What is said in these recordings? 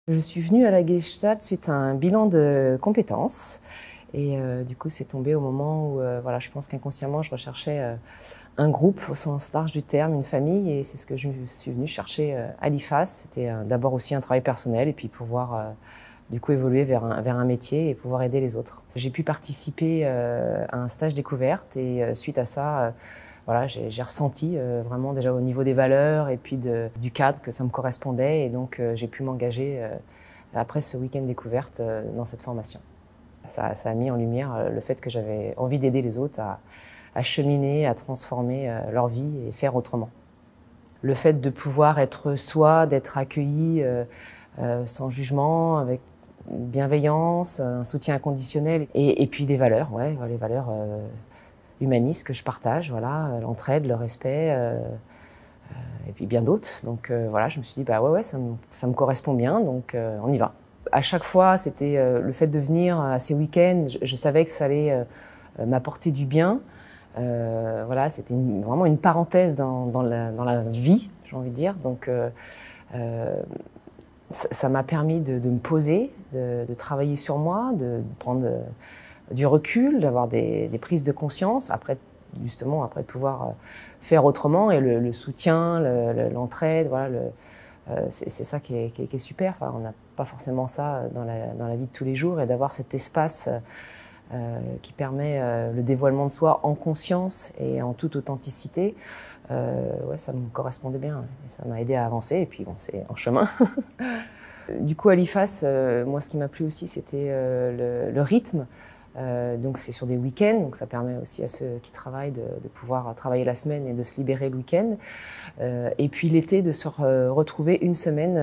Je suis venue à la Gestalt suite à un bilan de compétences et du coup c'est tombé au moment où voilà, je pense qu'inconsciemment je recherchais un groupe au sens large du terme, une famille, et c'est ce que je suis venue chercher à l'IFAS. C'était d'abord aussi un travail personnel et puis pouvoir du coup évoluer vers un métier et pouvoir aider les autres. J'ai pu participer à un stage découverte et suite à ça, voilà, j'ai ressenti vraiment déjà au niveau des valeurs et puis du cadre que ça me correspondait, et donc j'ai pu m'engager après ce week-end découverte dans cette formation. Ça a mis en lumière le fait que j'avais envie d'aider les autres à cheminer, à transformer leur vie et faire autrement. Le fait de pouvoir être soi, d'être accueilli sans jugement, avec bienveillance, un soutien inconditionnel et puis des valeurs, ouais, les valeurs humanistes que je partage, voilà, l'entraide, le respect et puis bien d'autres. Donc voilà, je me suis dit bah ouais, ça me correspond bien, donc on y va. À chaque fois, c'était le fait de venir à ces week-ends, je savais que ça allait m'apporter du bien. Voilà, c'était vraiment une parenthèse dans la vie, j'ai envie de dire. Donc ça m'a permis de me poser, de travailler sur moi, de prendre du recul, d'avoir des prises de conscience, après, justement, après de pouvoir faire autrement, et le soutien, l'entraide, voilà, c'est ça qui est super. Enfin, on n'a pas forcément ça dans la vie de tous les jours, et d'avoir cet espace qui permet le dévoilement de soi en conscience et en toute authenticité, ouais, ça me correspondait bien, et ça m'a aidé à avancer, et puis bon, c'est en chemin. Du coup, à l'IFAS, moi, ce qui m'a plu aussi, c'était le rythme. Donc c'est sur des week-ends, donc ça permet aussi à ceux qui travaillent de pouvoir travailler la semaine et de se libérer le week-end. Et puis l'été, de se retrouver une semaine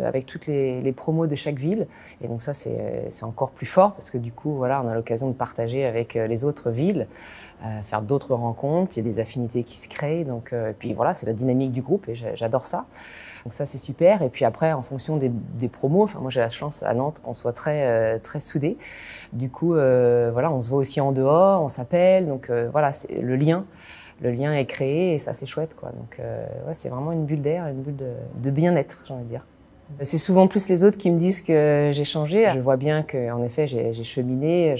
avec toutes les promos de chaque ville. Et donc ça, c'est encore plus fort, parce que du coup, voilà, on a l'occasion de partager avec les autres villes, faire d'autres rencontres, il y a des affinités qui se créent. Donc, et puis voilà, c'est la dynamique du groupe et j'adore ça. Donc ça, c'est super. Et puis après, en fonction des promos, enfin, moi j'ai la chance à Nantes qu'on soit très soudés. Du coup, voilà, on se voit aussi en dehors, on s'appelle. Donc voilà, le lien est créé, et ça, c'est chouette, quoi. Donc ouais, c'est vraiment une bulle d'air, une bulle de bien-être, j'ai envie de dire. C'est souvent plus les autres qui me disent que j'ai changé. Je vois bien qu'en effet, j'ai cheminé.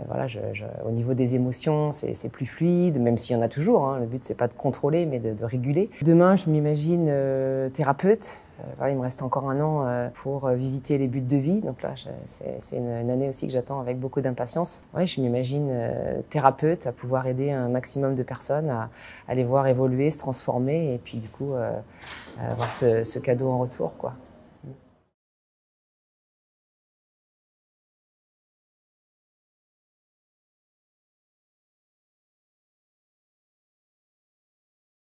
Voilà, au niveau des émotions, c'est plus fluide, même s'il y en a toujours, hein. Le but, c'est pas de contrôler, mais de réguler. Demain, je m'imagine thérapeute. Voilà, il me reste encore un an pour visiter les buts de vie. Donc là, c'est une année aussi que j'attends avec beaucoup d'impatience. Ouais, je m'imagine thérapeute, à pouvoir aider un maximum de personnes à les voir évoluer, se transformer, et puis du coup, avoir ce cadeau en retour, quoi.